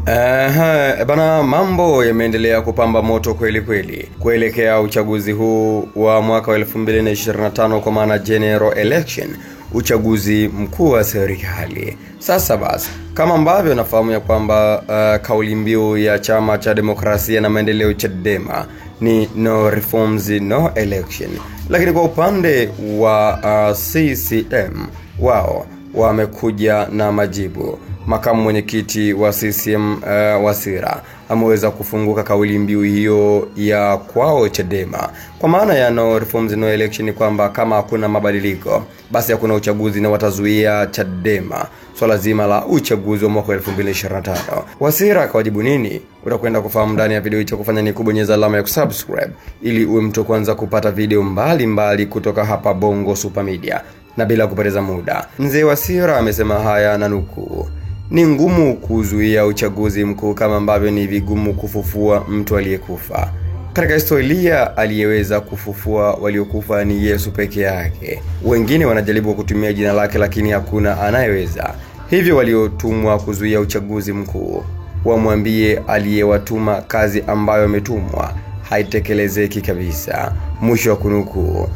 Bana, mambo yameendelea kupamba moto kweli kweli kuelekea uchaguzi huu wa mwaka wa 2025 kwa maana general election, uchaguzi mkuu wa serikali. Sasa basi, kama ambavyo nafahamu ya kwamba kauli mbiu ya chama cha demokrasia na maendeleo Chadema ni no reforms no election, lakini kwa upande wa CCM wao wamekuja na majibu. Makamu mwenyekiti wa CCM Wasira ameweza kufunguka kauli mbiu hiyo ya kwao Chadema kwa maana ya no reforms no election, kwamba kama hakuna mabadiliko basi hakuna uchaguzi na watazuia Chadema swala zima la uchaguzi wa mwaka 2025. Wasira akawajibu nini? Utakwenda kufahamu ndani ya video hii. Kufanya ni kubonyeza alama ya kusubscribe ili uwe mtu kwanza kupata video mbali kutoka hapa Bongo Super Media. Na bila kupoteza muda, mzee Wasira amesema haya na nukuu: ni ngumu kuzuia uchaguzi mkuu kama ambavyo ni vigumu kufufua mtu aliyekufa. Katika historia aliyeweza kufufua waliokufa ni Yesu peke yake. Wengine wanajaribu kutumia jina lake lakini hakuna anayeweza. Hivyo waliotumwa kuzuia uchaguzi mkuu wamwambie aliyewatuma kazi ambayo ametumwa haitekelezeki kabisa. Mwisho wa kunukuu.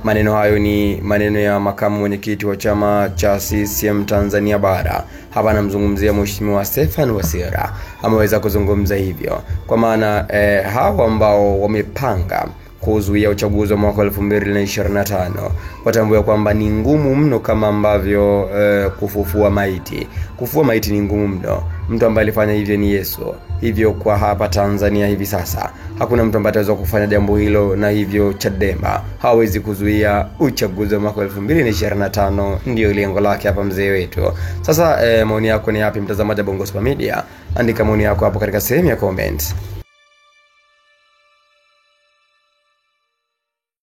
Maneno hayo ni maneno ya makamu mwenyekiti wa chama cha CCM Tanzania Bara. Hapa namzungumzia Mheshimiwa Stephen Wasira. Ameweza kuzungumza hivyo kwa maana hao ambao wamepanga kuzuia uchaguzi wa mwaka 2025 watambua kwamba ni ngumu mno, kama ambavyo kufufua maiti. Kufufua maiti ni ngumu mno. Mtu ambaye alifanya hivyo ni Yesu. Hivyo kwa hapa Tanzania hivi sasa hakuna mtu ambaye ataweza kufanya jambo hilo, na hivyo Chadema hawezi kuzuia uchaguzi wa mwaka 2025. Ndio lengo lake hapa mzee wetu. Sasa maoni yako ni yapi, mtazamaji wa Bongo Super Media? Andika maoni yako hapo katika sehemu ya comment.